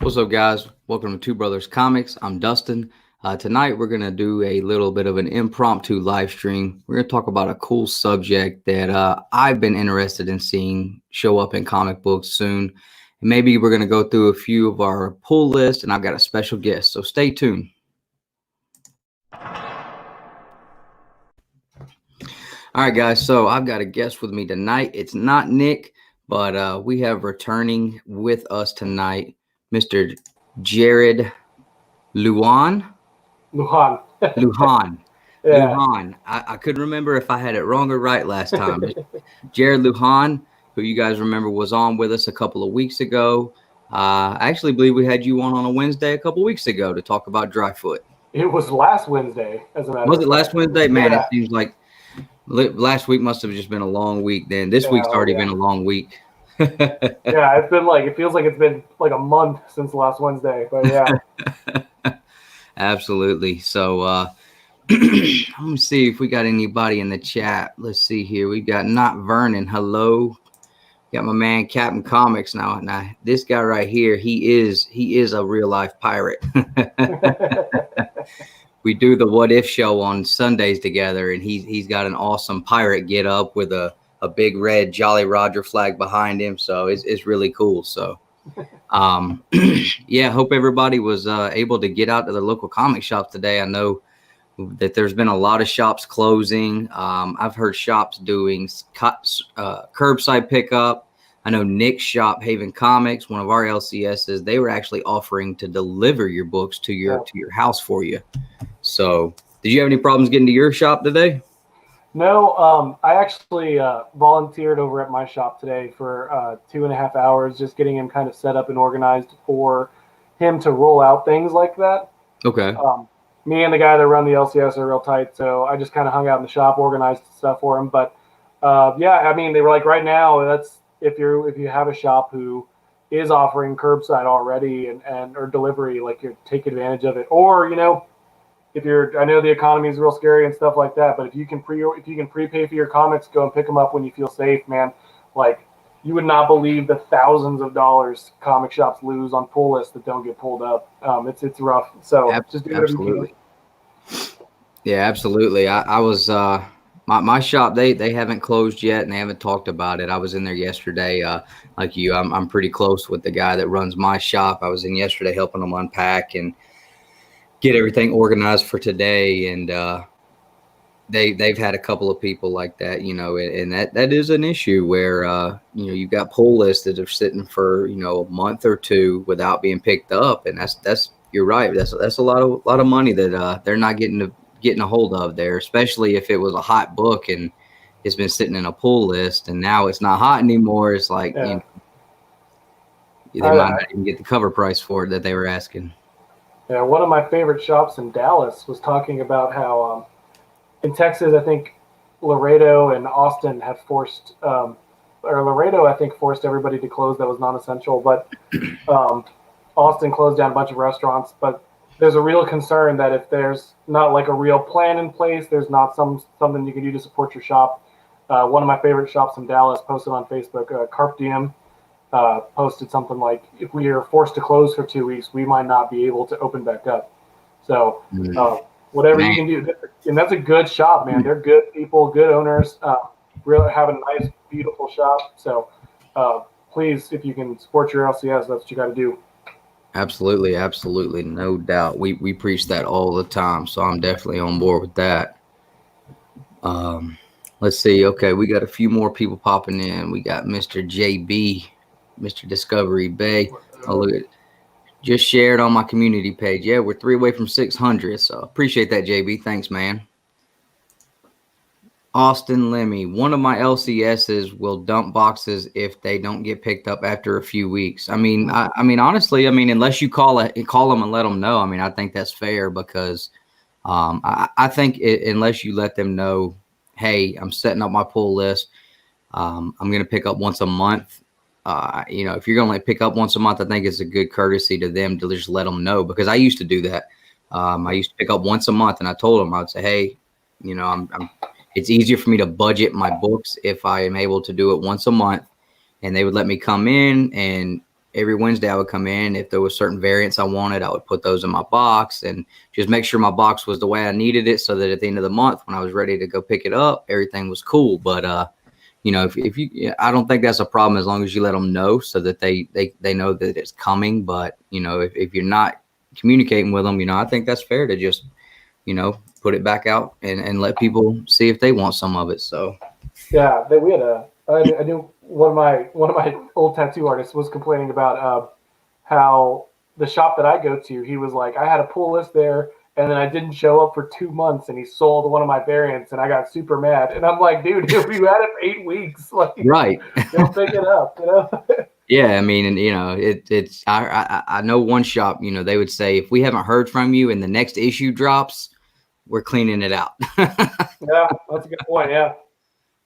What's up, guys? Welcome to Two Brothers Comics. I'm Dustin. Tonight, we're going to do a little bit of an impromptu live stream. We're going to talk about a cool subject that I've been interested in seeing show up in comic books soon. And maybe we're going to go through a few of our pull lists, and I've got a special guest, so stay tuned. All right, guys, so I've got a guest with me tonight. It's not Nick, but we have returning with us tonight Mr. Jared Lujan. Lujan. Yeah. Lujan. I couldn't remember if I had it wrong or right last time. Jared Lujan, who you guys remember was on with us a couple of weeks ago. I actually believe we had you on a Wednesday a couple of weeks ago to talk about Dryfoot. It was last Wednesday, as a matter of fact. Was it last Wednesday? Man, yeah. It seems like last week must have just been a long week then. This week's already been a long week. Yeah, it feels like it's been like a month since last Wednesday, but yeah. Absolutely. So let me see if we got anybody in the chat. Let's see here. We got Not Vernon. Hello. Got my man Captain Comics now. Now this guy right here, he is a real life pirate. We do the What If show on Sundays together, and he's got an awesome pirate get up with a big red Jolly Roger flag behind him. So it's really cool. So yeah, hope everybody was able to get out to the local comic shops today. I know that there's been a lot of shops closing. I've heard shops doing curbside pickup. I know Nick's shop, Haven Comics, one of our LCSs, they were actually offering to deliver your books to your house for you. So did you have any problems getting to your shop today? No, I actually volunteered over at my shop today for 2.5 hours, just getting him kind of set up and organized for him to roll out things like that. Okay. Me and the guy that run the LCS are real tight, so I just kind of hung out in the shop, organized stuff for him. But yeah, I mean, they were like, right now, that's if you have a shop who is offering curbside already and or delivery, like you take advantage of it, or I know the economy is real scary and stuff like that, but if you can prepay for your comics, go and pick them up when you feel safe, man. Like, you would not believe the thousands of dollars comic shops lose on pull lists that don't get pulled up. It's rough. So just do whatever you can. Yeah, absolutely. I was my shop. They haven't closed yet, and they haven't talked about it. I was in there yesterday. Like you, I'm pretty close with the guy that runs my shop. I was in yesterday helping them unpack and get everything organized for today, and they've had a couple of people like that, and that is an issue where you've got pull lists that are sitting for a month or two without being picked up, and that's you're right, that's a lot of money that they're not getting a hold of there, especially if it was a hot book and it's been sitting in a pull list and now it's not hot anymore. It's like they might not even get the cover price for it that they were asking. Yeah, one of my favorite shops in Dallas was talking about how in Texas, I think Laredo and Austin have forced, or Laredo, I think, forced everybody to close that was non-essential, but Austin closed down a bunch of restaurants. But there's a real concern that if there's not like a real plan in place, there's not something you can do to support your shop. One of my favorite shops in Dallas posted on Facebook, Carp Diem, posted something like, if we are forced to close for 2 weeks, we might not be able to open back up. So whatever you can do. And that's a good shop, man. They're good people, good owners, really have a nice, beautiful shop. So please, if you can support your LCS, that's what you got to do. Absolutely. Absolutely. No doubt. We preach that all the time. So I'm definitely on board with that. Let's see. Okay. We got a few more people popping in. We got Mr. JB. Mr. Discovery Bay. Oh, look at it. Just shared on my community page. Yeah, we're 3 away from 600. So appreciate that, JB. Thanks, man. Austin Lemmy. One of my LCSs will dump boxes if they don't get picked up after a few weeks. I mean, honestly, unless you call them and let them know. I think that's fair because I think unless you let them know, hey, I'm setting up my pull list. I'm going to pick up once a month. If you're going to pick up once a month, I think it's a good courtesy to them to just let them know, because I used to do that. I used to pick up once a month, and I told them, I would say, hey, it's easier for me to budget my books if I am able to do it once a month, and they would let me come in and every Wednesday I would come in. If there was certain variants I wanted, I would put those in my box and just make sure my box was the way I needed it, so that at the end of the month, when I was ready to go pick it up, everything was cool. But you know, if you, I don't think that's a problem as long as you let them know, so that they know that it's coming. But you know, if you're not communicating with them, you know, I think that's fair to just, you know, put it back out and let people see if they want some of it. So yeah, we had I knew one of my old tattoo artists was complaining about how the shop that I go to, he was like, I had a pull list there, and then I didn't show up for 2 months, and he sold one of my variants, and I got super mad. And I'm like, dude, if you had it for 8 weeks, like, right. they'll pick it up, you know? Yeah, I mean, and you know, it's I know one shop, you know, they would say, if we haven't heard from you and the next issue drops, we're cleaning it out. Yeah, that's a good point. Yeah.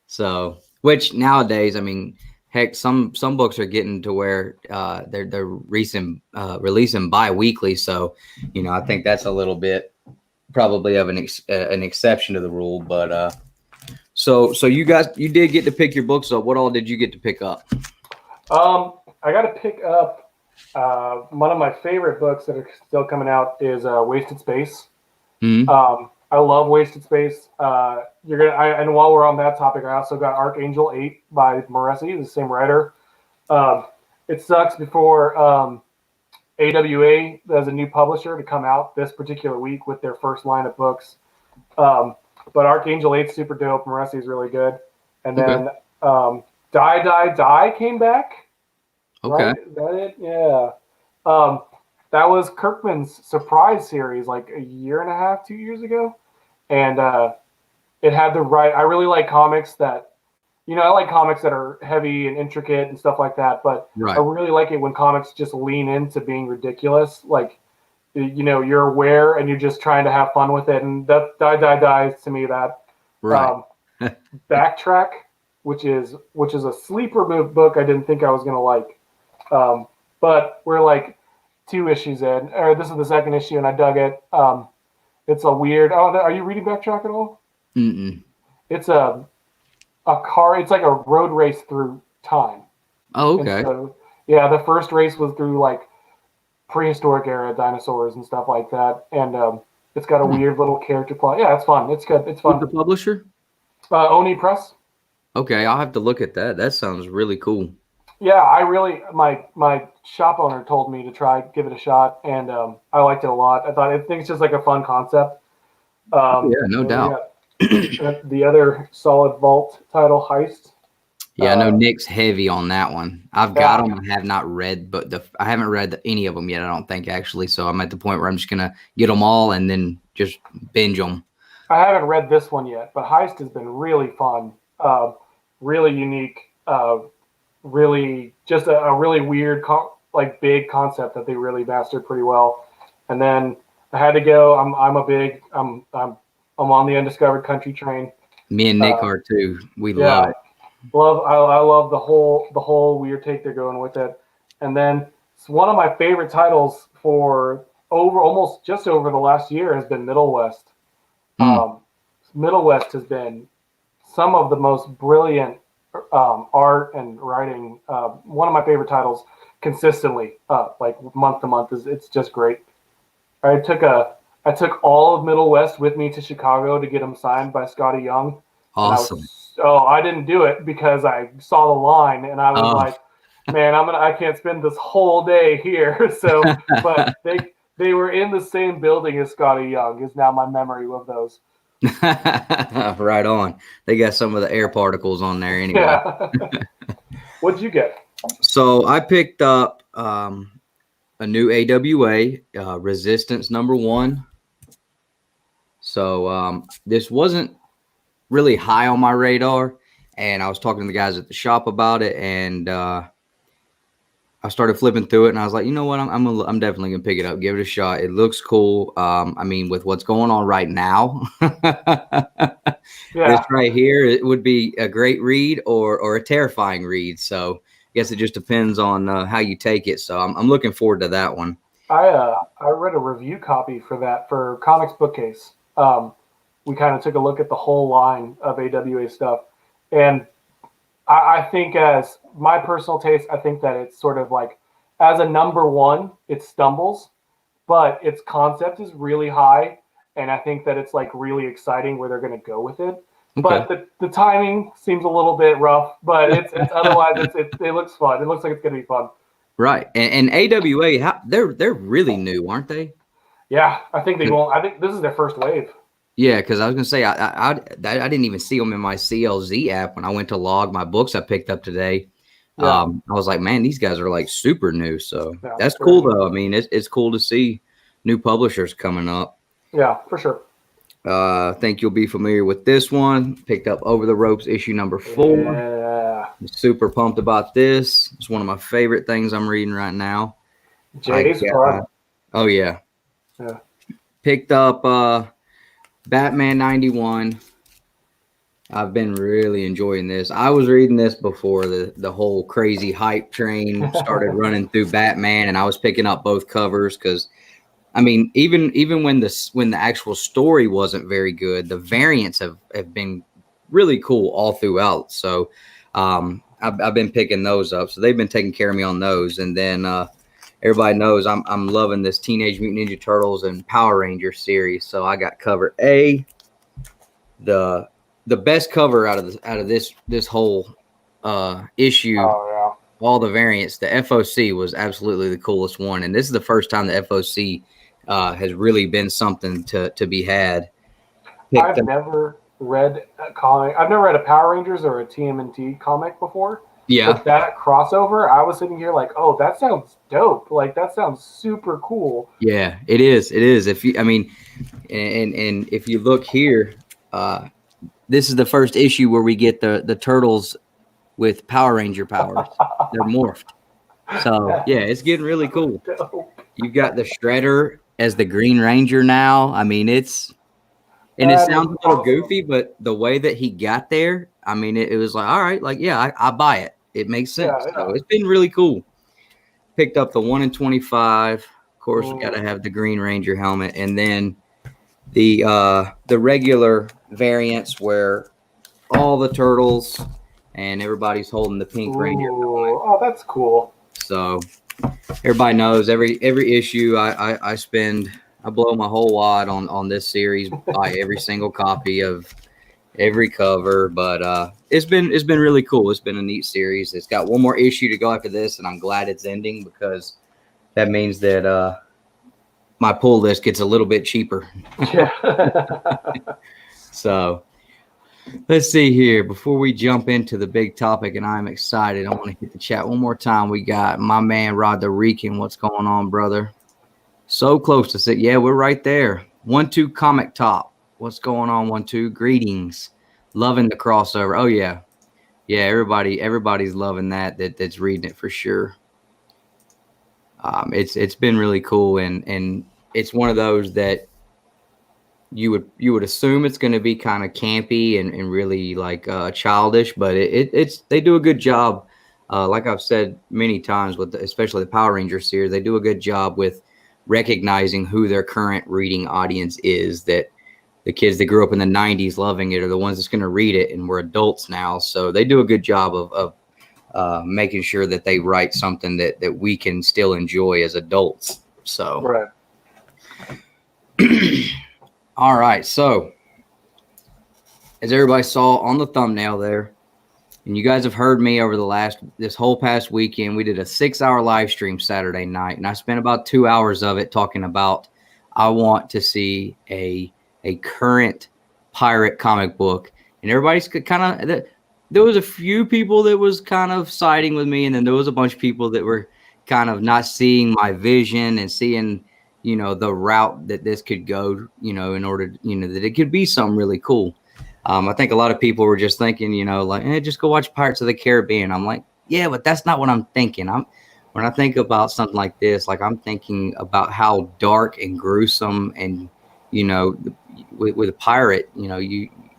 So, which nowadays, I mean, heck, some books are getting to where they're releasing bi-weekly. So, you know, I think that's a little bit probably of an exception to the rule. But so you did get to pick your books up. What all did you get to pick up? I got to pick up one of my favorite books that are still coming out is Wasted Space. Mm-hmm. I love Wasted Space. And while we're on that topic, I also got Archangel 8 by Moresi, the same writer. It sucks before AWA as a new publisher to come out this particular week with their first line of books. But Archangel 8's super dope. Moresi is really good. And then Die came back. Okay. Right? Is that it? Yeah. That was Kirkman's surprise series like a year and a half, 2 years ago. And it had the right, I really like comics that, you know, I like comics that are heavy and intricate and stuff like that. But I really like it when comics just lean into being ridiculous. Like, you know, you're aware and you're just trying to have fun with it. And that Die to me, that Backtrack, which is a sleeper book I didn't think I was going to like. But we're like 2 issues in, or this is the 2nd issue, and I dug it. It's a weird. Oh, are you reading Backtrack at all? Mm-mm. It's a car. It's like a road race through time. Oh, okay. And so, yeah, the first race was through like prehistoric era dinosaurs and stuff like that, and it's got a weird little character plot. Yeah, it's fun. It's good. It's fun. Who's the publisher? Oni Press. Okay, I'll have to look at that. That sounds really cool. Yeah, I really my shop owner told me to give it a shot, and I liked it a lot. I think it's just like a fun concept. Yeah, no doubt. The other solid vault title, Heist. Yeah, I know Nick's heavy on that one. I've got them. I have not read, but I haven't read any of them yet, I don't think, actually. So I'm at the point where I'm just gonna get them all and then just binge them. I haven't read this one yet, but Heist has been really fun, really unique. Really just a really weird like big concept that they really mastered pretty well. And then I had to go. I'm on the Undiscovered Country train. Me and Nick are too. We love it. I love the whole weird take they're going with it. And then it's one of my favorite titles for almost just over the last year has been Middle West. Middle West has been some of the most brilliant art and writing. One of my favorite titles consistently, like month to month. It's just great. I took all of Middle West with me to Chicago to get them signed by Scotty Young. Awesome. I didn't do it because I saw the line and I was like, man, I can't spend this whole day here. So, but they were in the same building as Scotty Young is now my memory of those. Right on. They got some of the air particles on there anyway. Yeah. What'd you get? So I picked up a new AWA, Resistance #1. So this wasn't really high on my radar, and I was talking to the guys at the shop about it, and I started flipping through it, and I was like, you know what, I'm definitely gonna pick it up, give it a shot. It looks cool. I mean, with what's going on right now, this right here, it would be a great read or a terrifying read. So I guess it just depends on how you take it. So I'm looking forward to that one. I read a review copy for that for Comics Bookcase. We kind of took a look at the whole line of AWA stuff, and I think, as my personal taste, I think that it's sort of like as a number one, it stumbles, but its concept is really high, and I think that it's like really exciting where they're going to go with it. Okay. But the timing seems a little bit rough, but it's otherwise it looks fun. It looks like it's going to be fun. Right. And AWA, they're really new, aren't they? Yeah, I think they won't. I think this is their first wave. Yeah, because I was gonna say I didn't even see them in my CLZ app when I went to log my books I picked up today. Yeah. I was like, man, these guys are like super new. So Yeah, that's cool though. I mean, it's cool to see new publishers coming up. Yeah, for sure. I think you'll be familiar with this one. Picked up Over the Ropes issue number 4. Yeah. I'm super pumped about this. It's one of my favorite things I'm reading right now. Jay's fun. Oh yeah. Yeah. Picked up Batman 91. I've been really enjoying this. I was reading this before the whole crazy hype train started running through Batman, and I was picking up both covers because, I mean, even when the actual story wasn't very good, the variants have been really cool all throughout. So I've been picking those up. So they've been taking care of me on those. And then everybody knows I'm loving this Teenage Mutant Ninja Turtles and Power Rangers series. So I got cover A, the best cover out of this whole issue. Oh yeah. All the variants. The FOC was absolutely the coolest one, and this is the first time the FOC has really been something to be had. I've never read a comic. I've never read a Power Rangers or a TMNT comic before. Yeah. But that crossover, I was sitting here like, oh, that sounds dope. Like that sounds super cool. Yeah, it is. It is. If you, I mean, and if you look here, this is the first issue where we get the turtles with Power Ranger powers. They're morphed. So yeah, it's getting really cool. You've got the Shredder as the Green Ranger now. I mean, it sounds a little goofy, but the way that he got there, I mean, it was like, all right, like, yeah, I buy it. It makes sense. Yeah. So it's been really cool. Picked up the 1 in 25. Of course, we got to have the Green Ranger helmet, and then the regular variants where all the turtles and everybody's holding the Pink Ranger helmet. Oh, that's cool. So everybody knows every issue I blow my whole wad on this series, buy every single copy of every cover, but it's been really cool. It's been a neat series. It's got one more issue to go after this, and I'm glad it's ending because that means that my pull list gets a little bit cheaper. Yeah. So let's see here. Before we jump into the big topic, and I'm excited, I want to hit the chat one more time. We got my man Rod the Rican. What's going on, brother? So close to sit. Yeah, we're right there. 1-2 Comic Top. What's going on, 1-2? Greetings. Loving the crossover. Oh yeah. Yeah, everybody's loving that's reading it for sure. It's been really cool, and it's one of those that you would assume it's going to be kind of campy and really like childish, but they do a good job. Like I've said many times with especially the Power Rangers series, they do a good job with recognizing who their current reading audience is, that the kids that grew up in the 90s loving it are the ones that's going to read it, and we're adults now. So they do a good job of making sure that they write something that we can still enjoy as adults. So, right. All right. So as everybody saw on the thumbnail there, and you guys have heard me over this whole past weekend, we did a 6-hour live stream Saturday night, and I spent about 2 hours of it talking about I want to see a current pirate comic book. And everybody's kind of, there was a few people that was kind of siding with me, and then there was a bunch of people that were kind of not seeing my vision and seeing, the route that this could go, in order, that it could be something really cool. I think a lot of people were just thinking, like, just go watch Pirates of the Caribbean. I'm like, yeah, but that's not what I'm thinking. When I think about something like this, like I'm thinking about how dark and gruesome and, with a pirate,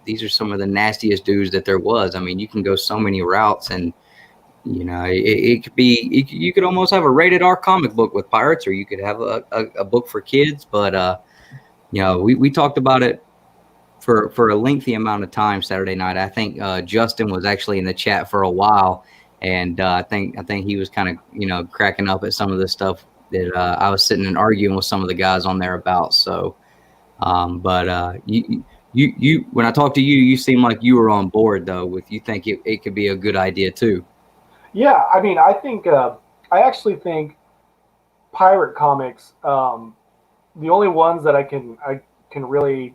these are some of the nastiest dudes that there was. I mean, you can go so many routes, and it could be, you could almost have a rated R comic book with pirates, or you could have a book for kids. But we talked about it for a lengthy amount of time Saturday night. I think Justin was actually in the chat for a while, And I think he was kind of cracking up at some of the stuff that I was sitting and arguing with some of the guys on there about. So, but you when I talked to you, you seem like you were on board though. With you think it could be a good idea too. Yeah, I mean, I think I actually think pirate comics. The only ones that I can really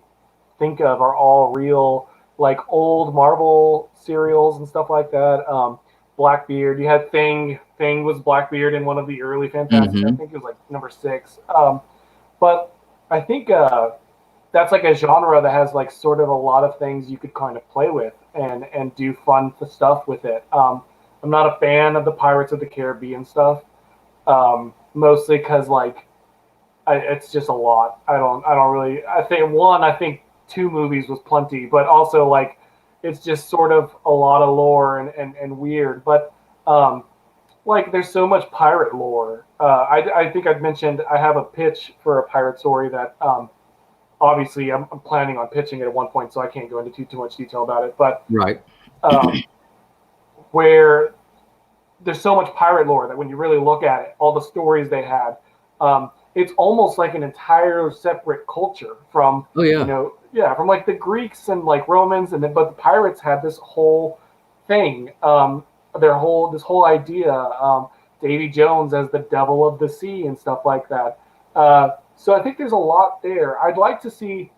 think of are all real, like old Marvel serials and stuff like that. Blackbeard. You had Thing. Thing was Blackbeard in one of the early Fantastic. I Mm-hmm. think it was like number 6. But I think that's like a genre that has like sort of a lot of things you could kind of play with and do fun stuff with it. I'm not a fan of the Pirates of the Caribbean stuff, mostly because like it's just a lot. I don't really. I think 2 movies was plenty, but also like it's just sort of a lot of lore and weird. But like there's so much pirate lore. I think I'd mentioned I have a pitch for a pirate story that obviously I'm planning on pitching it at one point, so I can't go into too much detail about it. But Right. um, where there's so much pirate lore that when you really look at it, all the stories they had, it's almost like an entire separate culture from Oh yeah. from like the Greeks and like Romans, and then but the pirates had this whole thing, this whole idea, Davy Jones as the devil of the sea and stuff like that. So I think there's a lot there. I'd like to see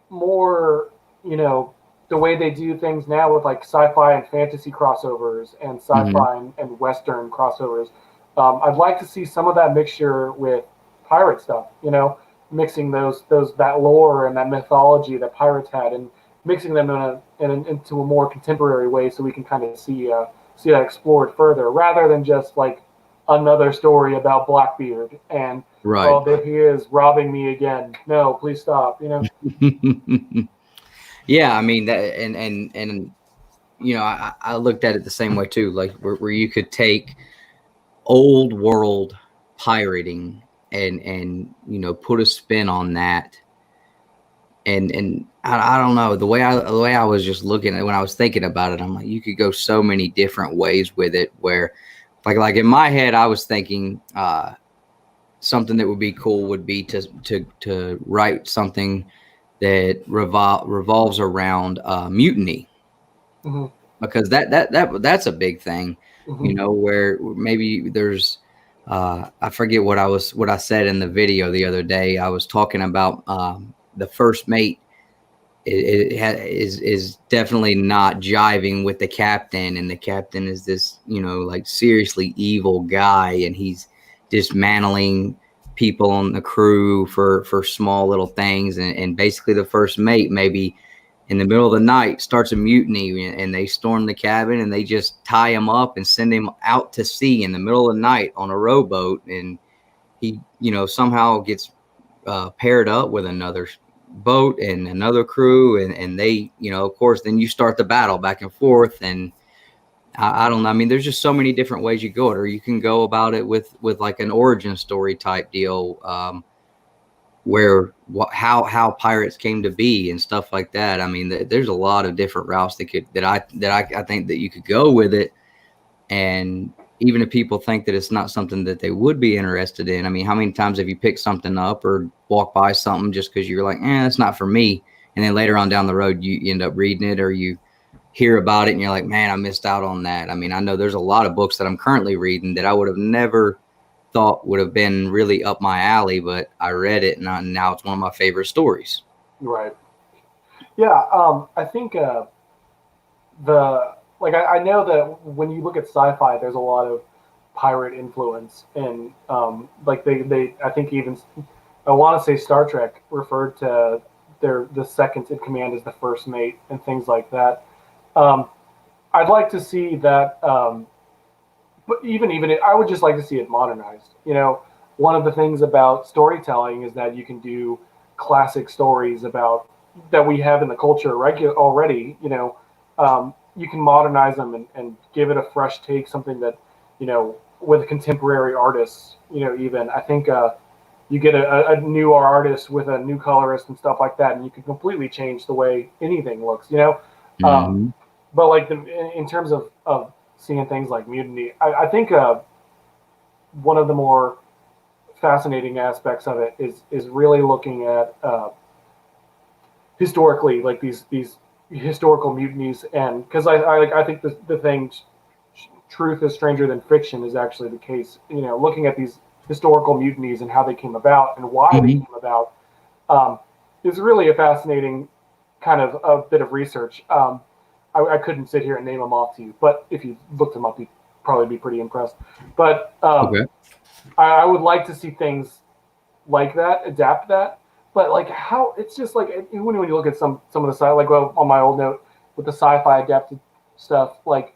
more, the way they do things now with like sci-fi and fantasy crossovers and Mm-hmm. sci-fi and western crossovers. I'd like to see some of that mixture with pirate stuff. Mixing that lore and that mythology that pirates had, and mixing them into a more contemporary way, so we can kind of see that explored further, rather than just like another story about Blackbeard and Right. oh, there he is robbing me again. No, please stop. Yeah, I mean that, and I looked at it the same way too, like where you could take old world pirating and put a spin on that, and I don't know, the way I was just looking at it when I was thinking about it, I'm like, you could go so many different ways with it. Where like in my head, I was thinking something that would be cool would be to write something that revolves around mutiny, Hmm. because that's a big thing, Hmm. where maybe there's I forget what I said in the video the other day. I was talking about the first mate is definitely not jiving with the captain, and the captain is this like seriously evil guy, and he's dismantling people on the crew for small little things, and basically the first mate maybe in the middle of the night starts a mutiny, and they storm the cabin, and they just tie him up and send him out to sea in the middle of the night on a rowboat, and he somehow gets paired up with another boat and another crew, and they of course then you start the battle back and forth. And I don't know, I mean there's just so many different ways you go it, or you can go about it with like an origin story type deal, where how pirates came to be and stuff like that. I mean there's a lot of different routes that I think that you could go with it. And even if people think that it's not something that they would be interested in, I mean, how many times have you picked something up or walk by something just because you're like, that's not for me, and then later on down the road you end up reading it, or you hear about it and you're like, man, I missed out on that. I mean, I know there's a lot of books that I'm currently reading that I would have never thought would have been really up my alley, but I read it, and now it's one of my favorite stories. Right. Yeah. I think the like I know that when you look at sci-fi, there's a lot of pirate influence, and like they I think even I want to say Star Trek referred to the second in command as the first mate and things like that. Um, I'd like to see that, but I would just like to see it modernized. One of the things about storytelling is that you can do classic stories about that we have in the culture already. You can modernize them and give it a fresh take, something that with contemporary artists. Even I think you get a newer artist with a new colorist and stuff like that, and you can completely change the way anything looks. Um, Hmm. but like in terms of seeing things like Mutiny. I think one of the more fascinating aspects of it is really looking at historically, like these historical mutinies, and because I think the thing, truth is stranger than fiction, is actually the case. You know, looking at these historical mutinies and how they came about and why they came about is really a fascinating kind of a bit of research. I couldn't sit here and name them off to you, but if you looked them up, you'd probably be pretty impressed. But Okay. I would like to see things like that, adapt that. But like how it's just like when you look at some of the sci, like well, on my old note with the sci-fi adapted stuff, like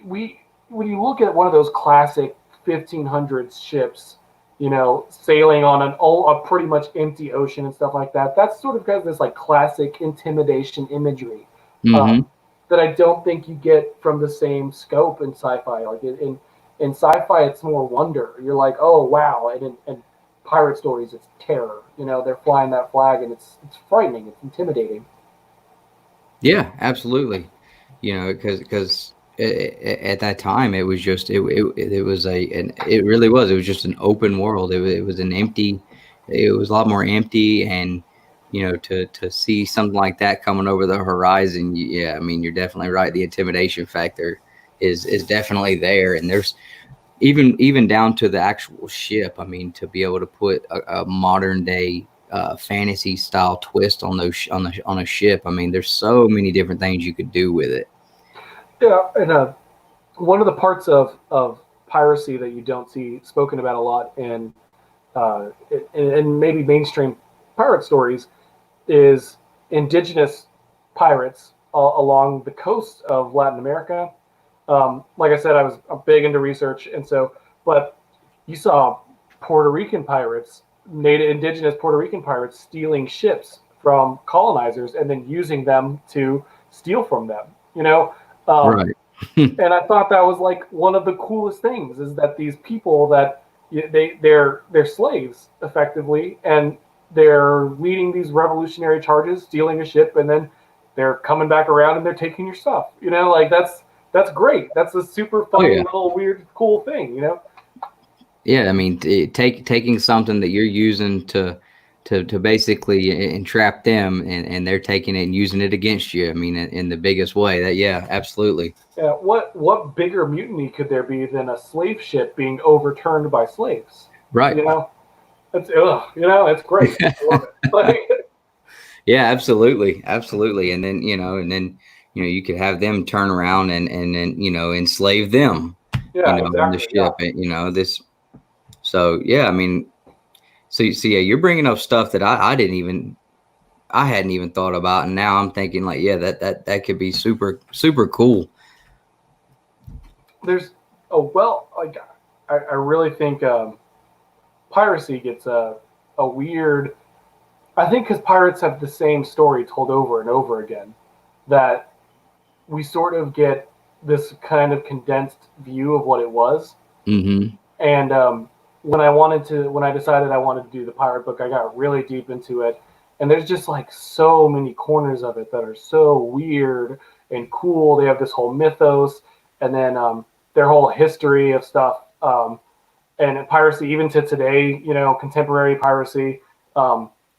when you look at one of those classic 1500s ships, you know, sailing on a pretty much empty ocean and stuff like that, that's sort of got this like classic intimidation imagery that I don't think you get from the same scope in sci-fi. Like in sci-fi, it's more wonder. You're like, oh wow, and in pirate stories, it's terror. You know, they're flying that flag, and it's frightening. It's intimidating. Yeah, absolutely. You know, because at that time it was just it was it really was, it was just an open world. It was an empty, it was a lot more empty, and you know, to see something like that coming over the horizon, yeah, I mean, you're definitely right. The intimidation factor is definitely there, and there's even down to the actual ship. I mean, to be able to put a modern day fantasy style twist on on a ship. I mean, there's so many different things you could do with it. Yeah, and one of the parts of piracy that you don't see spoken about a lot in maybe mainstream pirate stories is indigenous pirates along the coast of Latin America. Like I said, I was big into research, and so, but you saw Puerto Rican pirates, native indigenous Puerto Rican pirates, stealing ships from colonizers and then using them to steal from them. You know, Right. and I thought that was like one of the coolest things is that these people that they're slaves effectively, and they're leading these revolutionary charges, stealing a ship, and then they're coming back around and they're taking your stuff. You know, like that's great. That's a super funny little weird cool thing. You know. Yeah, I mean, taking something that you're using to basically entrap them, and they're taking it and using it against you. I mean, in the biggest way. That, yeah, absolutely. Yeah. What bigger mutiny could there be than a slave ship being overturned by slaves? Right. You know, it's you know, it's great. I love it. Like, Yeah, absolutely, absolutely. And then you could have them turn around and then enslave them. yeah, Exactly, on the ship. Yeah. And, this. So yeah, I mean, so yeah, you're bringing up stuff that I hadn't even thought about, and now I'm thinking like, yeah, that could be super cool. There's like I really think piracy gets a weird. I think because pirates have the same story told over and over again, that we sort of get this kind of condensed view of what it was. Mm-hmm. And when I decided I wanted to do the pirate book, I got really deep into it, and there's just like so many corners of it that are so weird and cool. They have this whole mythos, and then their whole history of stuff, and piracy, even to today, you know, contemporary piracy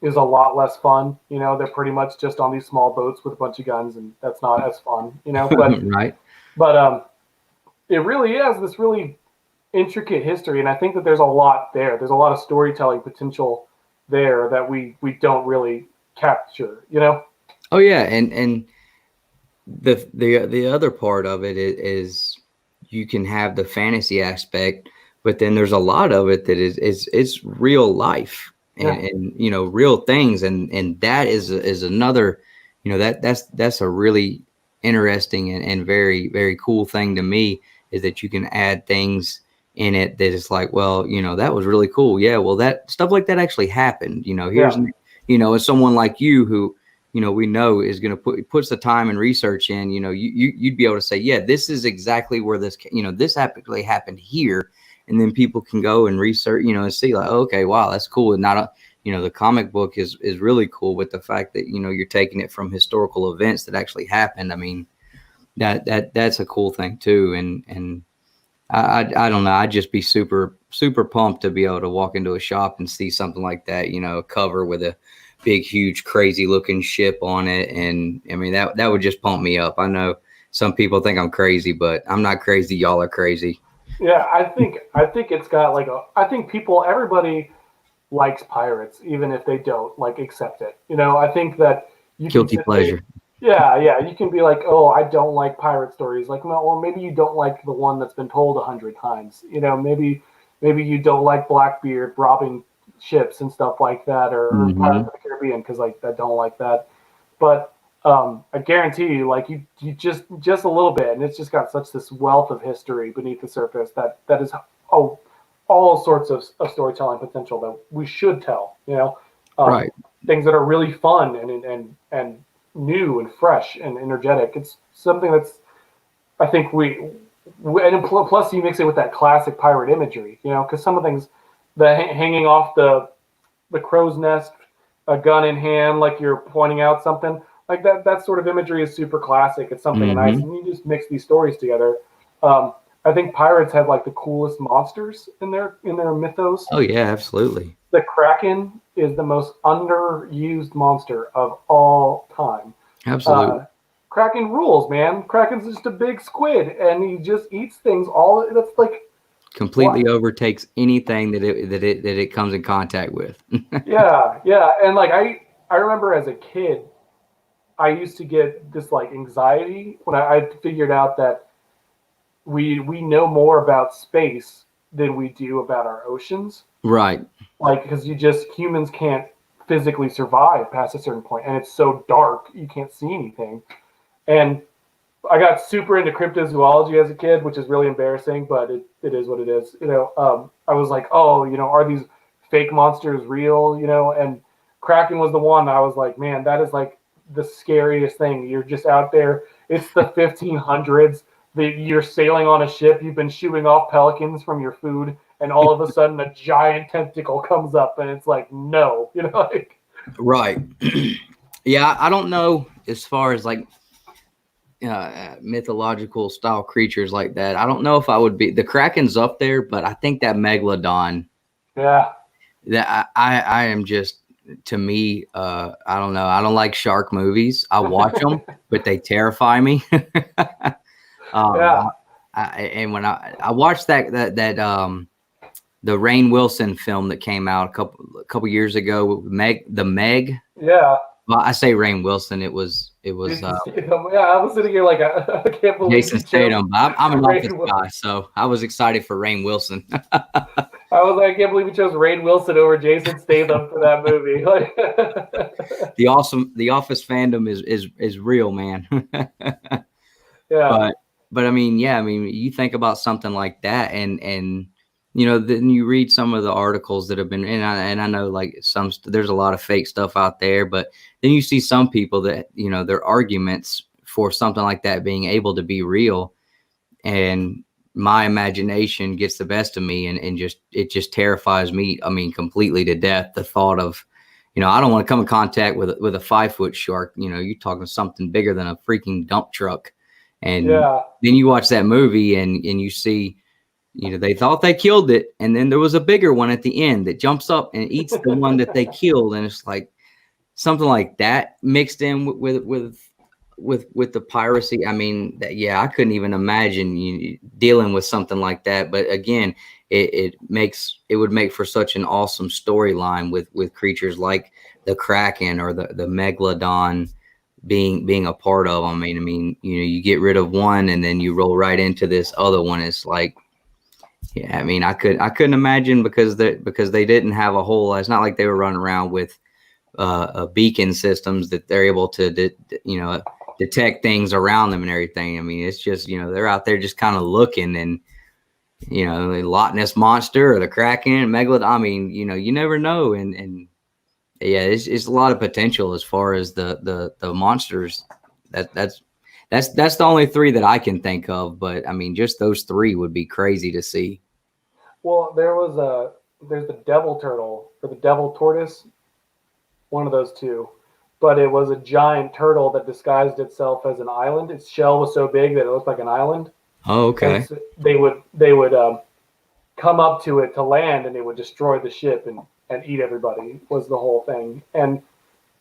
is a lot less fun. You know, they're pretty much just on these small boats with a bunch of guns, and that's not as fun. You know, but right. But it really is this really intricate history, and I think that there's a lot there. There's a lot of storytelling potential there that we don't really capture, you know? Oh yeah, and the other part of it is you can have the fantasy aspect, but then there's a lot of it that it's real life and real things, and that is another, that's a really interesting and very, very cool thing to me, is that you can add things in it that is like, well, that was really cool. Yeah, well, that stuff like that actually happened. Here's as someone like you who we know is going to puts the time and research in, you'd be able to say, yeah, this is exactly where this actually happened here. And then people can go and research, and see like, oh, okay, wow, that's cool. And not the comic book is really cool with the fact that, you're taking it from historical events that actually happened. I mean, That's a cool thing too. And I don't know. I'd just be super pumped to be able to walk into a shop and see something like that. You know, a cover with a big, huge, crazy looking ship on it. And I mean, that would just pump me up. I know some people think I'm crazy, but I'm not crazy. Y'all are crazy. Yeah, I think it's got like I think everybody likes pirates, even if they don't like accept it. You know, I think that you can Guilty pleasure. yeah, you can be like, oh, I don't like pirate stories. Like, well, or maybe you don't like the one that's been told 100 times. You know, maybe you don't like Blackbeard robbing ships and stuff like that, or Pirates of the Caribbean because like I don't like that. But I guarantee you, like you just a little bit, and it's just got such this wealth of history beneath the surface that is all sorts of storytelling potential that we should tell. You know, Right. Things that are really fun and new and fresh and energetic. It's something that's I think and plus you mix it with that classic pirate imagery. You know, because some of the things, the hanging off the crow's nest, a gun in hand, like you're pointing out something like that sort of imagery is super classic. It's something nice, and you just mix these stories together. I think pirates have like the coolest monsters in their mythos. Oh yeah, absolutely. The Kraken is the most underused monster of all time. Absolutely. Kraken rules, man. Kraken's just a big squid, and he just eats things. All that's like completely overtakes anything that it comes in contact with. yeah, and like I remember as a kid, I used to get this like anxiety when I figured out that we know more about space than we do about our oceans. Right. Like because humans can't physically survive past a certain point, and it's so dark you can't see anything. And I got super into cryptozoology as a kid, which is really embarrassing, but it is what it is. You know, I was like, oh, you know, are these fake monsters real? You know, and Kraken was the one. I was like, man, that is like the scariest thing. You're just out there. It's the 1500s. You're sailing on a ship. You've been shooing off pelicans from your food, and all of a sudden a giant tentacle comes up, and it's like, no, you know, like. Right. Yeah, I don't know as far as like mythological style creatures like that. I don't know if I would be. The Kraken's up there, but I think that Megalodon. Yeah. That I am just, to me, I don't know. I don't like shark movies. I watch them, but they terrify me. Yeah. And when I watched that the Rainn Wilson film that came out a couple years ago, the Meg. Yeah. Well, I say Rainn Wilson. It was. Yeah, I was sitting here like I can't believe Jason Statham. I'm an office guy, so I was excited for Rainn Wilson. I was like, I can't believe we chose Rainn Wilson over Jason Statham for that movie. The Office fandom is real, man. Yeah. But I mean, yeah, I mean, you think about something like that, and you know, then you read some of the articles that have been, and I know like there's a lot of fake stuff out there, but then you see some people that, you know, their arguments for something like that being able to be real, and my imagination gets the best of me, and it just terrifies me. I mean, completely to death. The thought of, you know, I don't want to come in contact with a 5-foot shark. You know, you're talking something bigger than a freaking dump truck, and then you watch that movie and you see, you know, they thought they killed it, and then there was a bigger one at the end that jumps up and eats the one that they killed, and it's like something like that mixed in with the piracy. I mean, yeah, I couldn't even imagine dealing with something like that. But again, it would make for such an awesome storyline with creatures like the Kraken or the Megalodon being a part of them. I mean, you know, you get rid of one and then you roll right into this other one. It's like, yeah, I mean, I couldn't imagine because they didn't have a whole. It's not like they were running around with beacon systems that they're able to detect things around them and everything. I mean, it's just, you know, they're out there just kind of looking, and, you know, the Loch Ness monster or the Kraken, Megalodon. I mean, you know, you never know, and yeah, it's a lot of potential as far as the monsters. That's the only three that I can think of, but I mean, just those three would be crazy to see. Well, there's the devil turtle or the devil tortoise, one of those two. but it was a giant turtle that disguised itself as an island. Its shell was so big that it looked like an island. Oh, And okay. so they would come up to it to land, and it would destroy the ship and eat everybody. Was the whole thing. And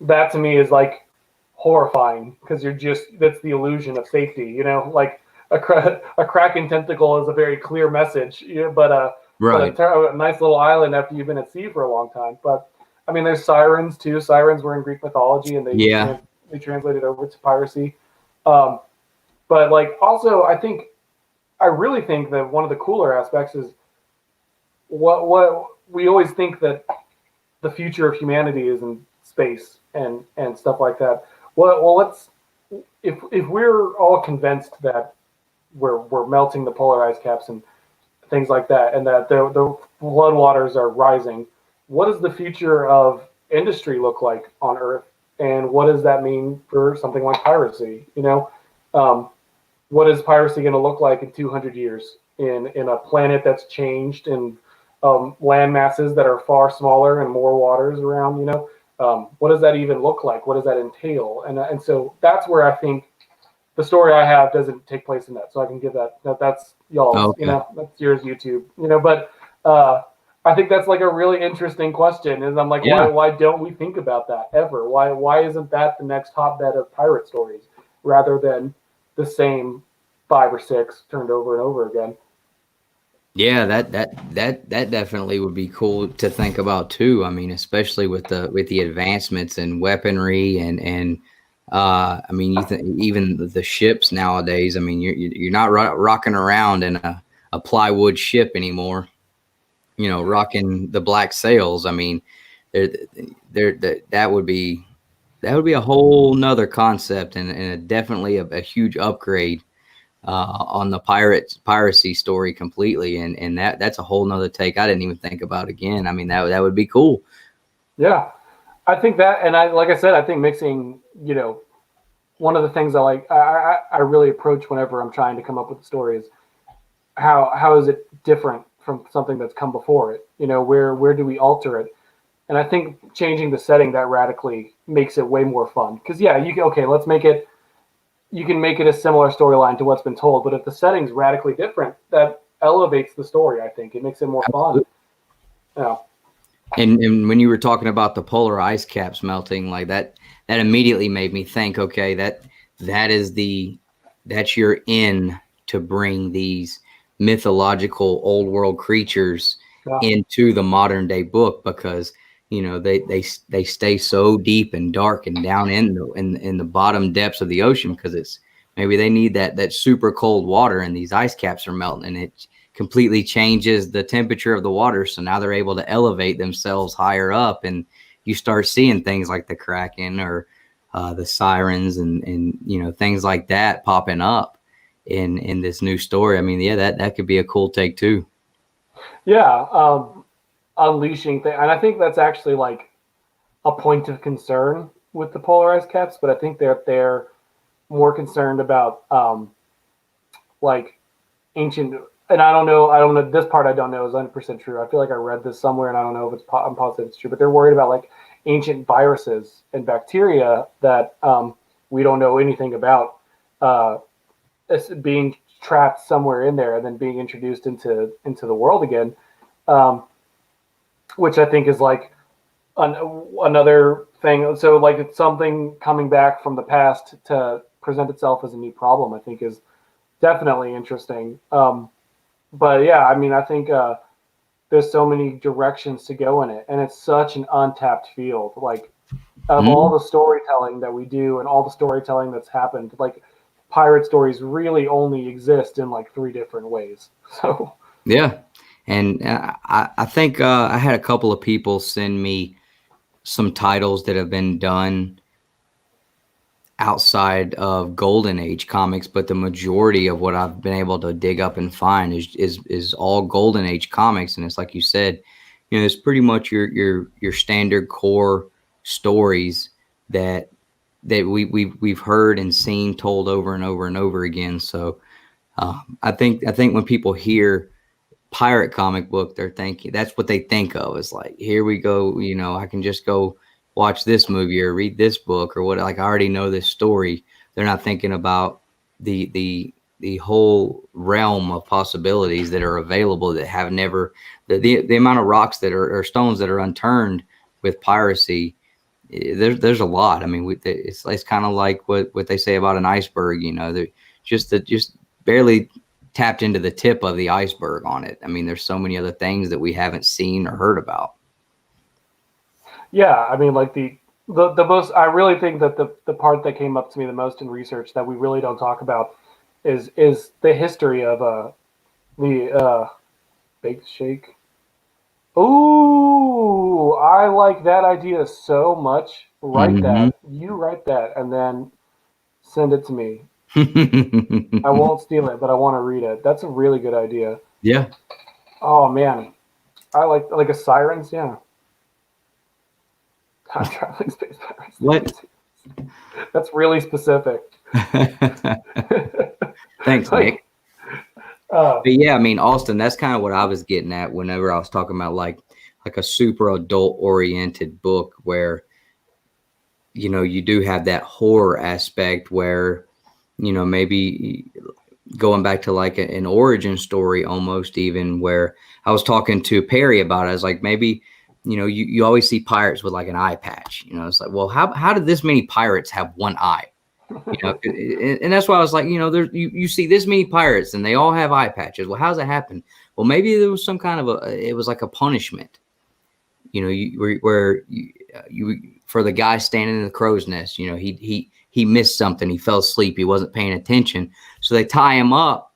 that to me is like horrifying, because that's the illusion of safety, like a Kraken tentacle is a very clear message, Right. a nice little island after you've been at sea for a long time. But I mean, there's sirens too. Sirens were in Greek mythology, and Yeah. they translated over to piracy. Um, but like, also, I really think that one of the cooler aspects is what we always think that the future of humanity is in space and stuff like that. Well, let's if we're all convinced that we're melting the polar ice caps and things like that, and that the floodwaters are rising, what does the future of industry look like on Earth, and what does that mean for something like piracy? What is piracy going to look like in 200 years in a planet that's changed, in land masses that are far smaller and more waters around? What does that even look like? What does that entail? And so that's where I think the story I have doesn't take place in that. So I can give that's y'all's. Okay. That's yours, YouTube. But I think that's like a really interesting question. And I'm like, Yeah. why don't we think about that ever? Why isn't that the next hotbed of pirate stories rather than the same 5 or 6 turned over and over again? Yeah, that definitely would be cool to think about too. I mean, especially with the advancements in weaponry and I mean, even the ships nowadays. I mean, you're not rocking around in a plywood ship anymore. Rocking the black sails. I mean, that would be a whole nother concept, and definitely a huge upgrade on the piracy story completely, and that's a whole nother take I didn't even think about again. I mean, that would be cool. Yeah, I think that, and like I said, I think mixing, one of the things I really approach whenever I'm trying to come up with a story is how is it different from something that's come before it? Where do we alter it? And I think changing the setting that radically makes it way more fun. Because let's make it. You can make it a similar storyline to what's been told, but if the setting's radically different, that elevates the story. I think it makes it more fun. Yeah. And when you were talking about the polar ice caps melting, like that immediately made me think, okay, that's your in to bring these mythological old world creatures Yeah. into the modern day book, because they stay so deep and dark and down in the bottom depths of the ocean, because maybe they need that super cold water, and these ice caps are melting, and it completely changes the temperature of the water. So now they're able to elevate themselves higher up, and you start seeing things like the Kraken or the sirens and things like that popping up in this new story. I mean, yeah, that could be a cool take too. Yeah. Unleashing thing, and I think that's actually like a point of concern with the polarized caps, but I think they're more concerned about like ancient, and I don't know this part. I don't know is 100% true. I feel like I read this somewhere, and I don't know if I'm positive it's true, but they're worried about like ancient viruses and bacteria that we don't know anything about being trapped somewhere in there and then being introduced into the world again, which I think is like another thing. So like it's something coming back from the past to present itself as a new problem, I think is definitely interesting. But yeah, I mean, I think there's so many directions to go in it, and it's such an untapped field. Like of all the storytelling that we do and all the storytelling that's happened, like pirate stories really only exist in like 3 different ways. So Yeah. And I think I had a couple of people send me some titles that have been done outside of Golden Age comics, but the majority of what I've been able to dig up and find is all Golden Age comics. And it's like you said, it's pretty much your standard core stories that we've heard and seen told over and over and over again. So I think when people hear pirate comic book, they're thinking that's what they think of. It's like, here we go, I can just go watch this movie or read this book or what. Like I already know this story. They're not thinking about the whole realm of possibilities that are available that have never the amount of rocks that are or stones that are unturned with piracy. There's a lot. I mean, it's kind of like what they say about an iceberg. You know, they're just barely tapped into the tip of the iceberg on it. I mean, there's so many other things that we haven't seen or heard about. Yeah, I mean, like the most. I really think that the part that came up to me the most in research that we really don't talk about is the history of the baked shake. Ooh, I like that idea so much. Write Mm-hmm. that. You write that, and then send it to me. I won't steal it, but I want to read it. That's a really good idea. Yeah. Oh man, I like a sirens. Yeah, time traveling space pirates. What? That's really specific. Thanks, Like, Nick. But yeah, I mean, Austin, that's kind of what I was getting at whenever I was talking about like a super adult oriented book where, you know, you do have that horror aspect where, you know, maybe going back to like an origin story almost, even where I was talking to Perry about it. I was like, maybe, you know, you always see pirates with like an eye patch. You know, it's like, well, how did this many pirates have one eye? You know, and that's why I was like, you know, you see this many pirates and they all have eye patches. Well, how's that happen? Well, maybe there was some kind of it was like a punishment. You know, where you for the guy standing in the crow's nest. You know, he missed something. He fell asleep. He wasn't paying attention. So they tie him up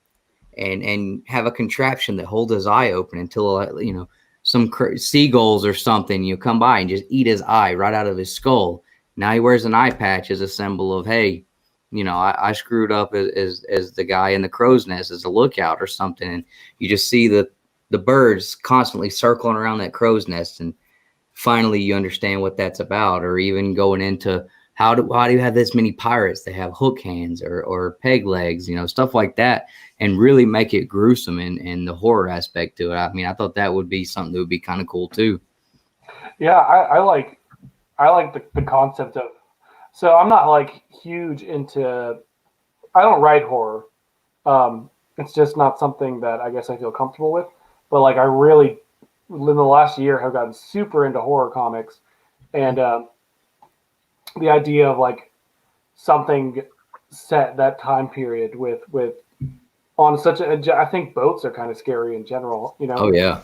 and have a contraption that holds his eye open until, you know, some seagulls or something, you come by and just eat his eye right out of his skull. Now he wears an eye patch as a symbol of, hey, you know, I screwed up as the guy in the crow's nest as a lookout or something. And you just see the birds constantly circling around that crow's nest. And finally you understand what that's about. Or even going into how do you have this many pirates that have hook hands or peg legs, you know, stuff like that, and really make it gruesome and the horror aspect to it. I mean, I thought that would be something that would be kind of cool too. yeah, I like the concept of. So I'm not like huge into. I don't write horror. It's just not something that I guess I feel comfortable with. But like I really, in the last year, have gotten super into horror comics, and the idea of like something set that time period with on such a. I think boats are kind of scary in general. You know. Oh yeah.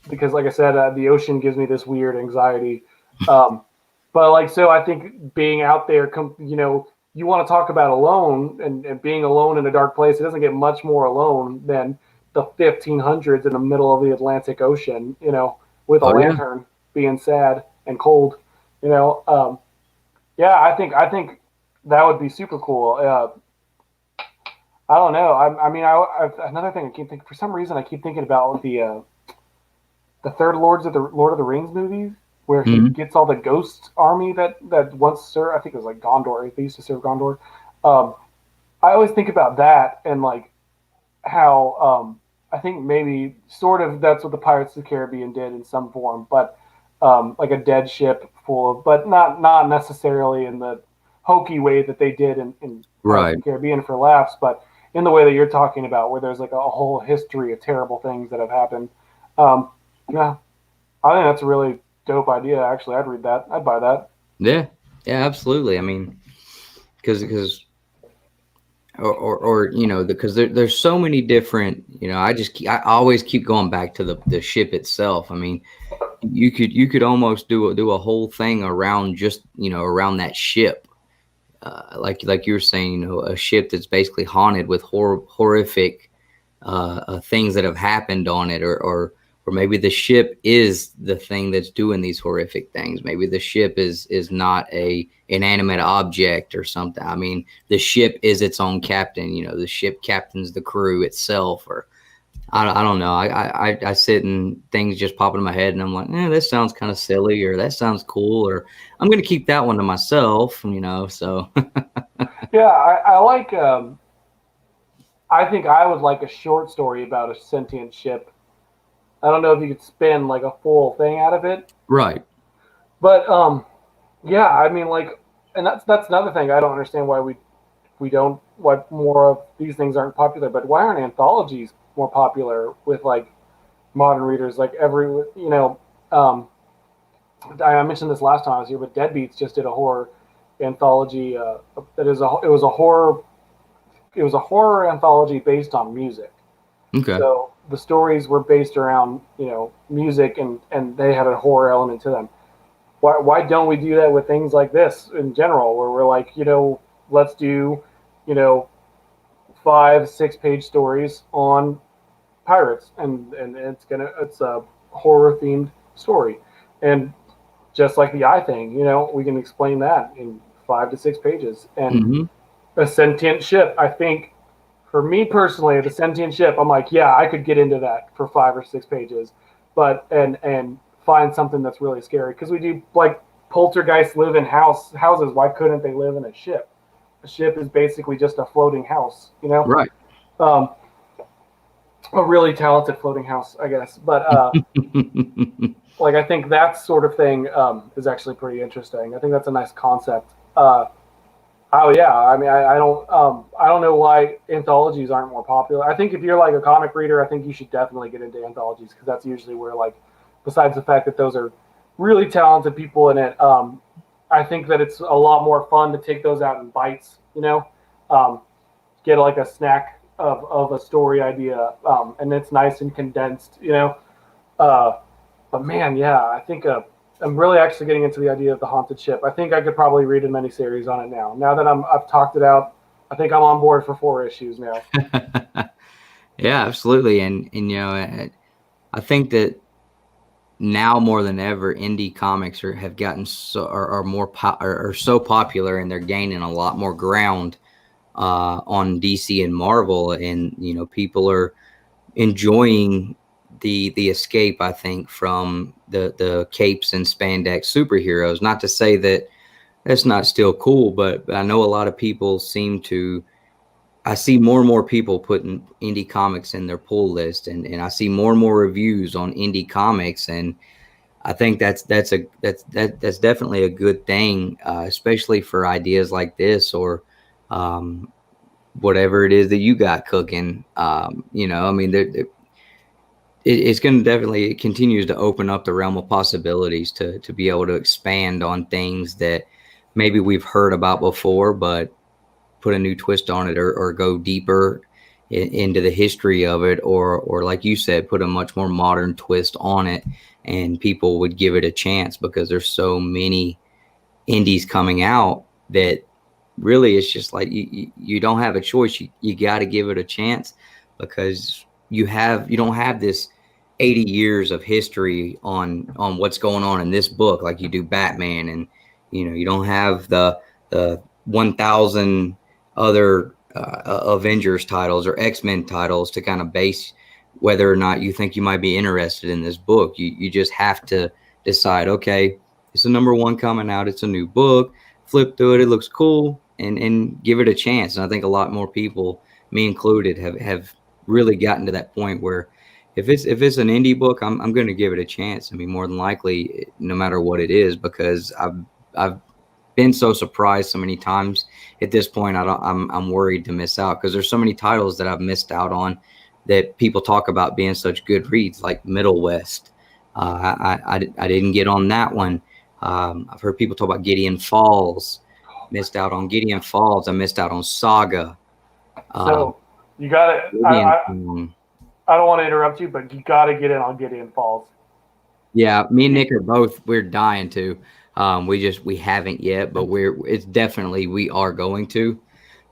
Because like I said, the ocean gives me this weird anxiety. But like, so I think being out there, you know, you want to talk about alone and being alone in a dark place. It doesn't get much more alone than the 1500s in the middle of the Atlantic Ocean, you know, with a lantern, being sad and cold, you know. Yeah, I think that would be super cool. I don't know. I mean, another thing I keep thinking, for some reason, I keep thinking about the third Lord of the Rings movies, where he gets all the ghost army that once served. I think it was like Gondor. They used to serve Gondor. I always think about that and like how I think maybe sort of that's what the Pirates of the Caribbean did in some form, but like a dead ship full of, but not necessarily in the hokey way that they did in Pirates of the Caribbean for laughs, but in the way that you're talking about, where there's like a whole history of terrible things that have happened. Yeah, I think that's a really dope idea. Actually, I'd read that. I'd buy that. Yeah, absolutely. I mean, because or you know, because there's so many different, you know, I always keep going back to the ship itself. I mean, you could almost do a whole thing around just, you know, around that ship. Like you were saying, you know, a ship that's basically haunted with horrific things that have happened on it, or maybe the ship is the thing that's doing these horrific things. Maybe the ship is not a inanimate object or something. I mean, the ship is its own captain. You know, the ship captains the crew itself, or I don't know. I sit and things just pop in my head, and I'm like, this sounds kind of silly, or that sounds cool, or I'm gonna keep that one to myself. You know, so. Yeah, I like. I think I would like a short story about a sentient ship. I don't know if you could spin like a full thing out of it. Right. But yeah, I mean, like, and that's another thing I don't understand why we don't why more of these things aren't popular. But why aren't anthologies more popular with like modern readers? Like um, I mentioned this last time I was here, but Deadbeats just did a horror anthology. It was a horror anthology based on music. Okay. So the stories were based around music, and they had a horror element to them. Why don't we do that with things like this in general, where we're like, let's do, you know 5-6 page stories on pirates, and it's a horror themed story, and just like the eye thing, we can explain that in 5 to 6 pages. And Hmm. a sentient ship, I think, for me personally, the sentient ship, I'm like, yeah, I could get into that for 5 or 6 pages, but and find something that's really scary, because we do, like, poltergeists live in houses. Why couldn't they live in a ship? A ship is basically just a floating house. Right. Um, a really talented floating house, I guess. But like, I think that sort of thing is actually pretty interesting. I think that's a nice concept. Oh yeah, I mean, I don't know why anthologies aren't more popular. I think if you're like a comic reader, I think you should definitely get into anthologies, because that's usually where, like, besides the fact that those are really talented people in it, I think that it's a lot more fun to take those out in bites. Get like a snack of a story idea, and it's nice and condensed. Uh, but man, yeah, I think I'm really actually getting into the idea of the haunted ship. I think I could probably read a miniseries on it now. Now that I've talked it out, I think I'm on board for 4 issues now. Yeah, absolutely. And I think that now more than ever, indie comics have gotten are more are so popular, and they're gaining a lot more ground on DC and Marvel, and people are enjoying the escape, I think, from the capes and spandex superheroes. Not to say that that's not still cool, but I know a lot of people seem to. I see more and more people putting indie comics in their pull list, and I see more and more reviews on indie comics, and I think that's definitely a good thing, especially for ideas like this, or um, whatever it is that you got cooking. I mean, it's going to definitely, it continues to open up the realm of possibilities to be able to expand on things that maybe we've heard about before, but put a new twist on it, or go deeper into the history of it, or like you said, put a much more modern twist on it, and people would give it a chance, because there's so many indies coming out that really it's just like you don't have a choice. You got to give it a chance, because you don't have this 80 years of history on what's going on in this book like you do Batman, and you don't have the 1,000 other Avengers titles or X-Men titles to kind of base whether or not you think you might be interested in this book. You just have to decide, okay, it's a #1 coming out, it's a new book, flip through it, it looks cool, and give it a chance. And I think a lot more people, me included, have really gotten to that point where if it's an indie book, I'm going to give it a chance. I mean, more than likely, no matter what it is, because I've been so surprised so many times at this point. I'm worried to miss out, because there's so many titles that I've missed out on that people talk about being such good reads, like Middle West. I didn't get on that one. I've heard people talk about Gideon Falls. Missed out on Gideon Falls. I missed out on Saga. So you got to. I don't want to interrupt you, but you got to get in on Gideon Falls. Yeah, me and Nick we're dying to. We haven't yet, but it's definitely, we are going to.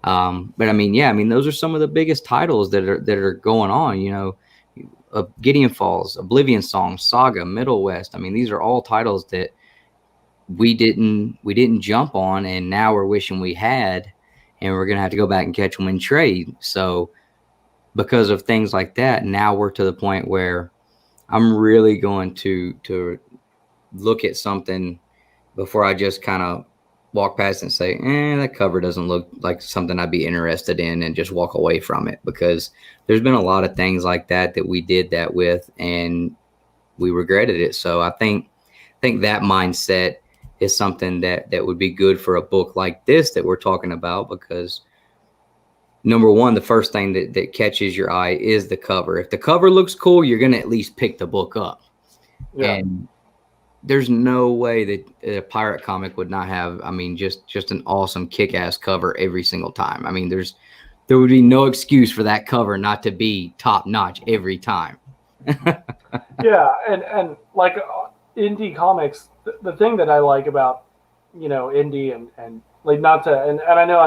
But I mean, those are some of the biggest titles that are going on. Gideon Falls, Oblivion Song, Saga, Middle West. I mean, these are all titles that we didn't jump on, and now we're wishing we had, and we're gonna have to go back and catch them in trade. So because of things like that, now we're to the point where I'm really going to look at something before I just kind of walk past and say, that cover doesn't look like something I'd be interested in, and just walk away from it, because there's been a lot of things like that we did that with, and we regretted it. So I think think that mindset is something that would be good for a book like this that we're talking about, because number one, the first thing that catches your eye is the cover. If the cover looks cool, you're going to at least pick the book up. Yeah. And there's no way that a pirate comic would not have, I mean, just an awesome kick-ass cover every single time. I mean, there would be no excuse for that cover not to be top-notch every time. Yeah, and like indie comics, the thing that I like about, indie and like not to, and I know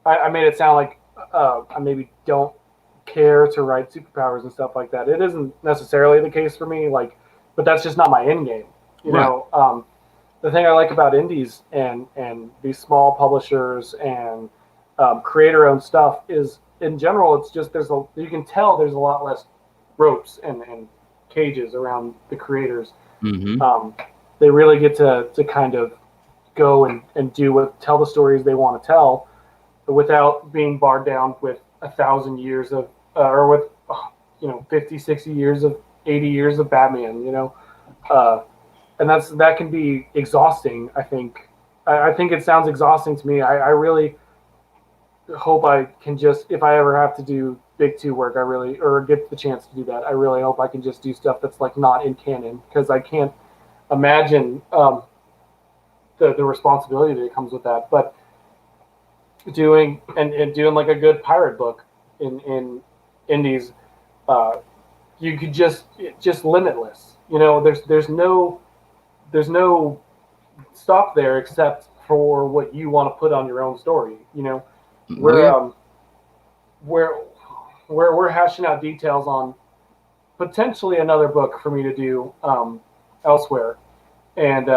I made it sound like I maybe don't care to write superpowers and stuff like that. It isn't necessarily the case for me, but that's just not my end game. The thing I like about indies and these small publishers and creator-owned stuff is, in general, it's just you can tell there's a lot less ropes and cages around the creators. Mm-hmm. They really get to kind of go and tell the stories they want to tell without being barred down with 1,000 years of or with 50, 60 years of 80 years of Batman, and that can be exhausting. I think it sounds exhausting to me. I really hope I can just, if I ever have to do big two work, or get the chance to do that, I really hope I can just do stuff that's like not in canon, because I can't imagine the responsibility that comes with that. But doing like a good pirate book in indies, you could just limitless. There's no stop there except for what you want to put on your own story. We're hashing out details on potentially another book for me to do elsewhere, and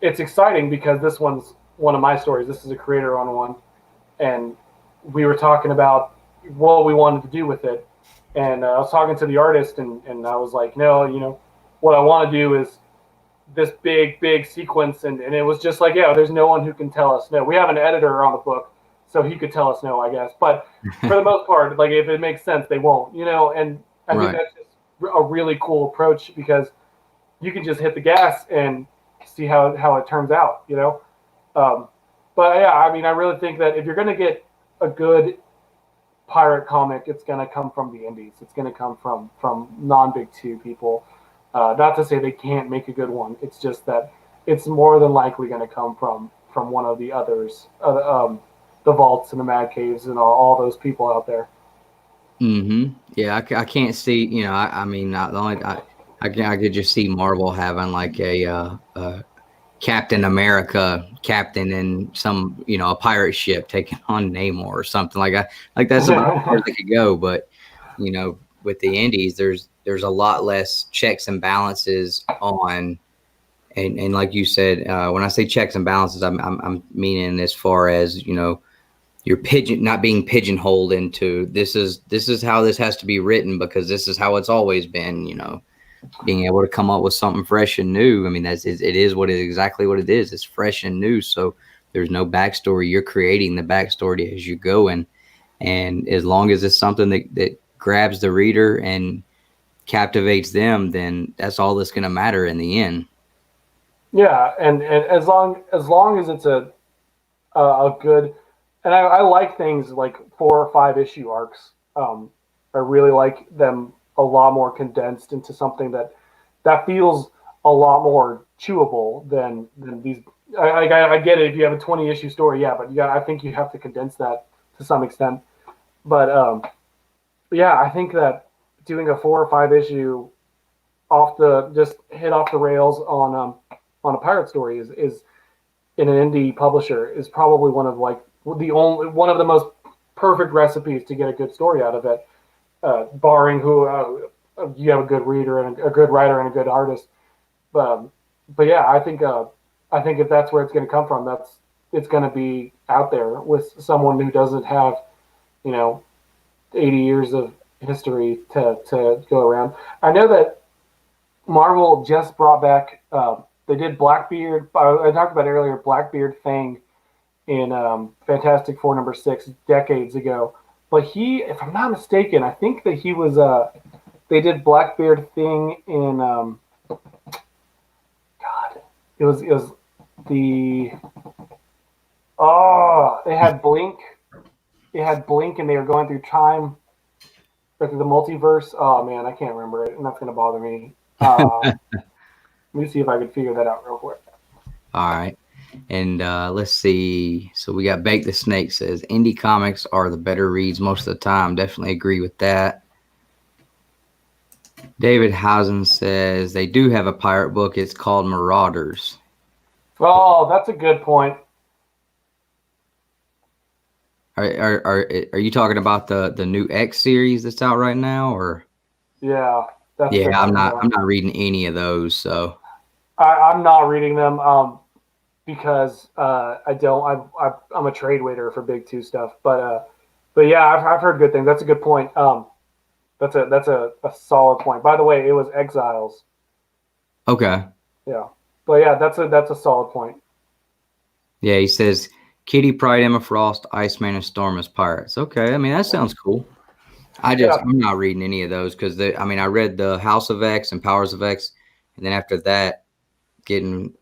it's exciting because this one's one of my stories. This is a creator-owned one, and we were talking about what we wanted to do with it. And I was talking to the artist, and I was like, no, what I want to do is this big sequence. And it was just like, yeah, there's no one who can tell us no. We have an editor on the book, so he could tell us no, I guess. But for the most part, like, if it makes sense, they won't, and I think that's just a really cool approach, because you can just hit the gas and see how it turns out, But yeah, I mean, I really think that if you're going to get a good pirate comic, it's going to come from the indies. It's going to come from non-big two people. Not to say they can't make a good one. It's just that it's more than likely going to come from one of the others, the vaults and the mad caves and all those people out there. Mm-hmm. Yeah, I can't see. I mean, I could just see Marvel having like a Captain America captain in some, a pirate ship taking on Namor or something like that. Like, that's about where they could go. But, with the indies, there's a lot less checks and balances on, and like you said, when I say checks and balances, I'm meaning as far as, you're not being pigeonholed into this is how this has to be written because this is how it's always been, being able to come up with something fresh and new. I mean, it is exactly what it is. It's fresh and new. So there's no backstory. You're creating the backstory as you go. And as long as it's something that grabs the reader and captivates them, then that's all that's going to matter in the end. Yeah. And as long as it's a good, and I like things like 4 or 5 issue arcs. I really like them a lot more condensed into something that feels a lot more chewable than these. I get it if you have a 20 issue story, yeah, but I think you have to condense that to some extent. But yeah, I think that doing a 4 or 5 issue just hit off the rails on a pirate story is in an indie publisher is probably one of the most perfect recipes to get a good story out of it. Barring who you have a good reader and a good writer and a good artist, but yeah, I think if that's where it's going to come from, it's going to be out there with someone who doesn't have 80 years of history to go around. I know that Marvel just brought back. They did Blackbeard. I talked about earlier Blackbeard Fang in Fantastic Four #6 decades ago. But he, if I'm not mistaken, I think that he was. They did Blackbeard Thing in it was the they had Blink. They had Blink, and they were going through time, or through the multiverse. Oh man, I can't remember it, and that's gonna bother me. Let me see if I can figure that out real quick. All right. And let's see. So we got Bake the Snake says indie comics are the better reads most of the time. Definitely agree with that. David Housen says they do have a pirate book. It's called Marauders. Oh, that's a good point. Are you talking about the new X series that's out right now, or? Yeah, Yeah, I'm not reading any of those. So I'm not reading them because I don't. I'm a trade waiter for Big Two stuff, but yeah, I've heard good things. That's a good point. That's a solid point. By the way, it was Exiles. okay. Yeah, but yeah, that's a solid point. Yeah, he says Kitty Pryde, Emma Frost, Iceman, and Storm as pirates. Okay, I mean that sounds cool. I'm not reading any of those because I read the House of X and Powers of X, and then after that, getting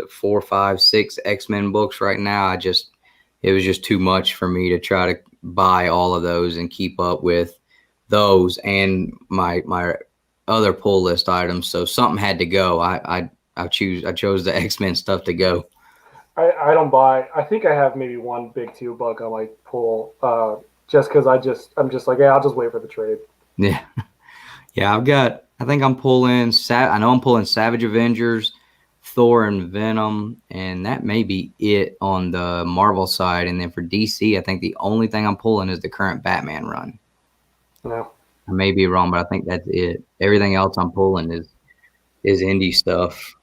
4, 5, 6 X-Men books right now. It was just too much for me to try to buy all of those and keep up with those and my other pull list items. So something had to go. I chose the X-Men stuff to go. I don't buy. I think I have maybe one Big Two book I might pull. Just because I'm just like, yeah, I'll just wait for the trade. Yeah. Yeah, I think I'm pulling, I know I'm pulling Savage Avengers, Thor and Venom, and that may be it on the Marvel side. And then for DC, I think the only thing I'm pulling is the current Batman run. No. I may be wrong, but I think that's it. Everything else I'm pulling is indie stuff.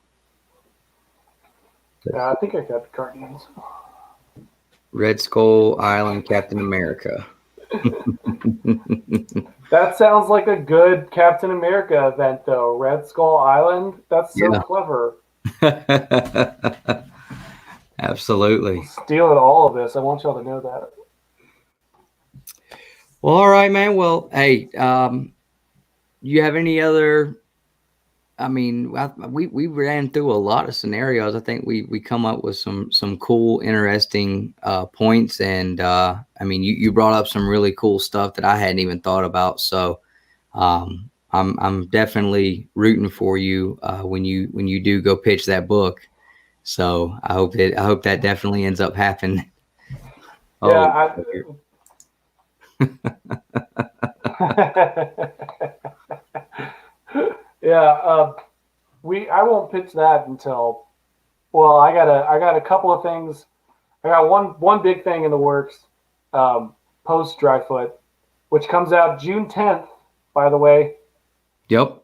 Yeah, I think I got the Guardians. Red Skull Island, Captain America. That sounds like a good Captain America event, though. Red Skull Island. That's so clever. Absolutely. Stealing all of this. I want y'all to know that. Well, all right, man. Well, hey, you have any other? I mean, we ran through a lot of scenarios. I think we come up with some cool, interesting points, and I mean, you brought up some really cool stuff that I hadn't even thought about. So, I'm definitely rooting for you when you do go pitch that book. So I hope that definitely ends up happening. Yeah. Yeah, I won't pitch that until, well, I got a couple of things. I got one big thing in the works, post Dryfoot, which comes out June 10th, by the way. Yep.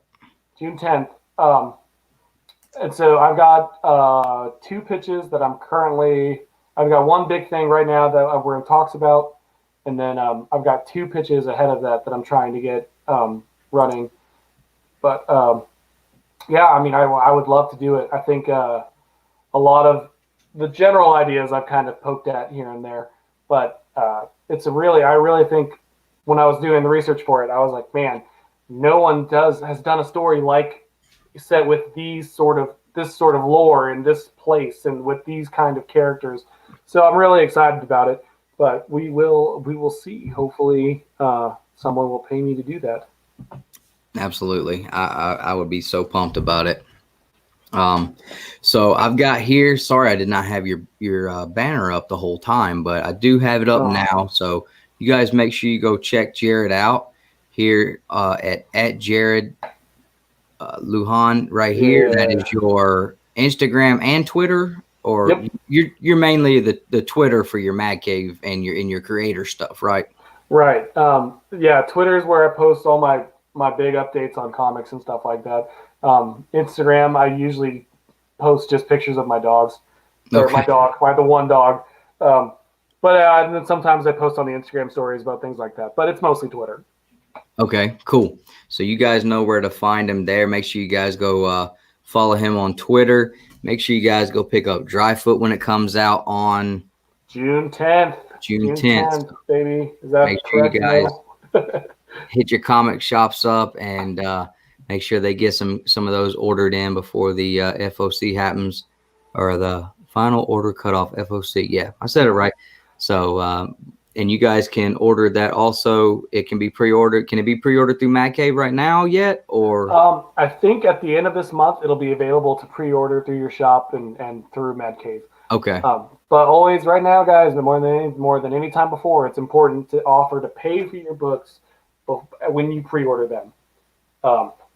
June 10th. And so I've got 2 pitches that I've got one big thing right now that we're in talks about, and then I've got 2 pitches ahead of that I'm trying to get running. But yeah, I mean, I would love to do it. I think a lot of the general ideas I've kind of poked at here and there, but I really think when I was doing the research for it, I was like, man, no one has done a story like set with this sort of lore in this place and with these kind of characters. So I'm really excited about it. But we will see. Hopefully, someone will pay me to do that. Absolutely. I would be so pumped about it. So I've got here, sorry I did not have your banner up the whole time, but I do have it up now. So you guys make sure you go check Jared out here at Jared Lujan right here. That is your Instagram and Twitter, or you're mainly the Twitter for your Mad Cave and your creator stuff, right? Right. Yeah, Twitter is where I post all my big updates on comics and stuff like that. Instagram, I usually post just pictures of my dogs, or the one dog. But then sometimes I post on the Instagram stories about things like that. But it's mostly Twitter. Okay, cool. So you guys know where to find him there. Make sure you guys go follow him on Twitter. Make sure you guys go pick up Dryfoot when it comes out on June 10th. June 10th, baby. Is that make sure you guys hit your comic shops up and make sure they get some of those ordered in before the FOC happens. or the final order cutoff, FOC. Yeah, I said it right. So, and you guys can order that also. It can be pre-ordered. Can it be pre-ordered through Mad Cave right now yet? Or I think at the end of this month, it'll be available to pre-order through your shop and through Mad Cave. Okay. But always right now, guys, more than any time before, it's important to offer to pay for your books when you pre-order them.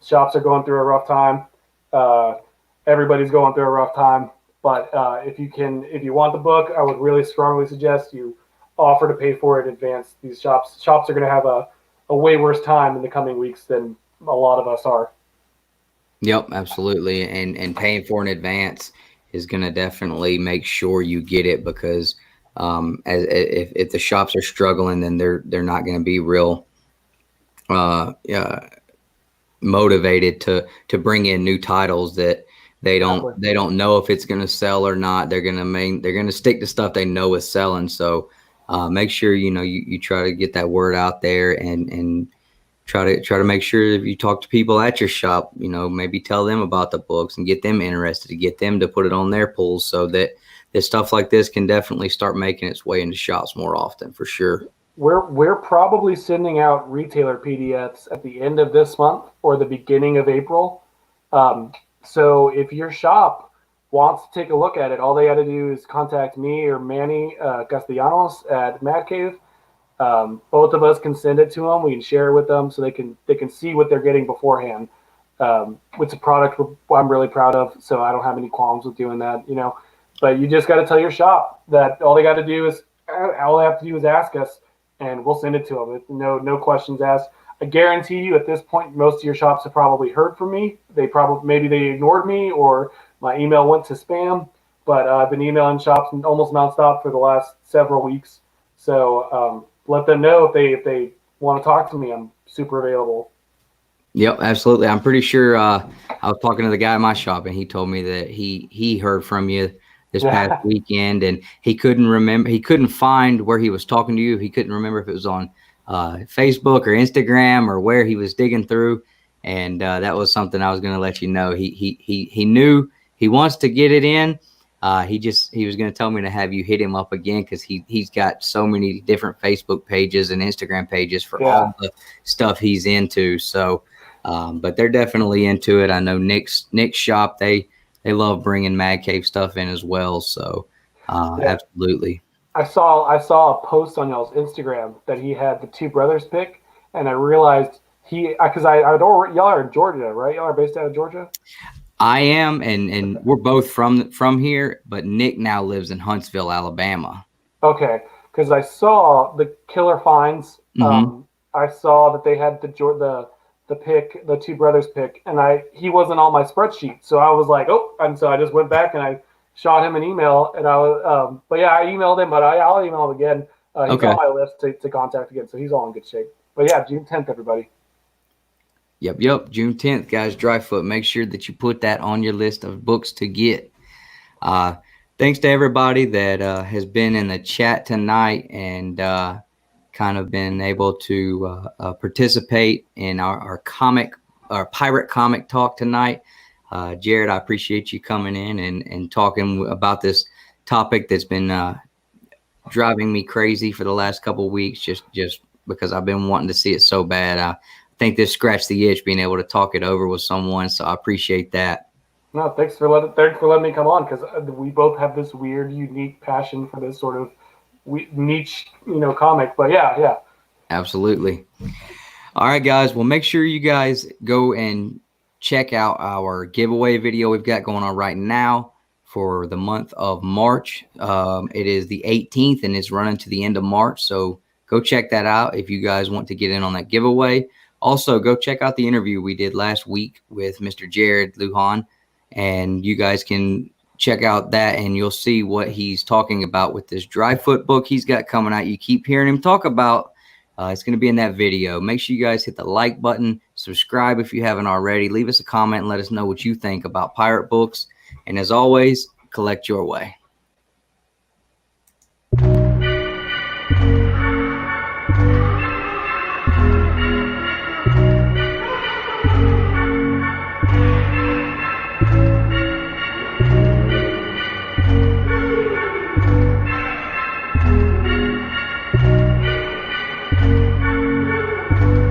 Shops are going through a rough time. Everybody's going through a rough time. But if you want the book, I would really strongly suggest you offer to pay for it in advance. These shops are going to have a way worse time in the coming weeks than a lot of us are. Yep, absolutely. And paying for in advance is going to definitely make sure you get it, because if the shops are struggling, then they're not going to be real motivated to bring in new titles that they don't know if it's going to sell or not. They're going to stick to stuff they know is selling. So make sure you try to get that word out there, and try to make sure if you talk to people at your shop, maybe tell them about the books and get them interested, to get them to put it on their pools, so that stuff like this can definitely start making its way into shops more often, for sure. We're probably sending out retailer PDFs at the end of this month or the beginning of April. So if your shop wants to take a look at it, all they got to do is contact me or Manny Castellanos at Mad Cave. Both of us can send it to them. We can share it with them so they can see what they're getting beforehand. It's a product I'm really proud of, so I don't have any qualms with doing that. But you just got to tell your shop that all they have to do is ask us, and we'll send it to them. No questions asked. I guarantee you, at this point, most of your shops have probably heard from me. Maybe they ignored me, or my email went to spam. But I've been emailing shops almost nonstop for the last several weeks. So let them know if they want to talk to me. I'm super available. Yep, absolutely. I'm pretty sure I was talking to the guy at my shop, and he told me that he heard from you this past weekend, and he couldn't remember. He couldn't find where he was talking to you. He couldn't remember if it was on Facebook or Instagram or where he was digging through. And that was something I was going to let you know. He knew he wants to get it in. He was going to tell me to have you hit him up again, because he's got so many different Facebook pages and Instagram pages for all the stuff he's into. So, but they're definitely into it. I know Nick's shop, they love bringing Mad Cave stuff in as well. So, absolutely. I saw a post on y'all's Instagram that he had the two brothers pick, and I realized because y'all are in Georgia, right? Y'all are based out of Georgia. I am, and we're both from here, but Nick now lives in Huntsville, Alabama. Okay, because I saw the Killer Finds. I saw that they had the pick, the two brothers pick, and he wasn't on my spreadsheet, so I was like, oh, and so I just went back and I shot him an email, and I was, but yeah, I emailed him, but I'll email him again. He's on my list to contact again, so he's all in good shape. But yeah, June 10th, everybody. Yep. June 10th, guys, Dryfoot. Make sure that you put that on your list of books to get. Thanks to everybody that has been in the chat tonight and kind of been able to participate in our pirate comic talk tonight. Jared, I appreciate you coming in and talking about this topic that's been driving me crazy for the last couple of weeks, just because I've been wanting to see it so bad. I think this scratched the itch, being able to talk it over with someone, so I appreciate that. No, thanks for letting me come on, because we both have this weird, unique passion for this sort of niche, comic. But yeah. Absolutely. All right, guys. Well, make sure you guys go and check out our giveaway video we've got going on right now for the month of March. It is the 18th, and it's running to the end of March. So go check that out if you guys want to get in on that giveaway. Also, go check out the interview we did last week with Mr. Jared Lujan, and you guys can check out that, and you'll see what he's talking about with this Dryfoot book he's got coming out. You keep hearing him talk about. It's going to be in that video. Make sure you guys hit the like button, subscribe if you haven't already, leave us a comment and let us know what you think about pirate books. And as always, collect your way.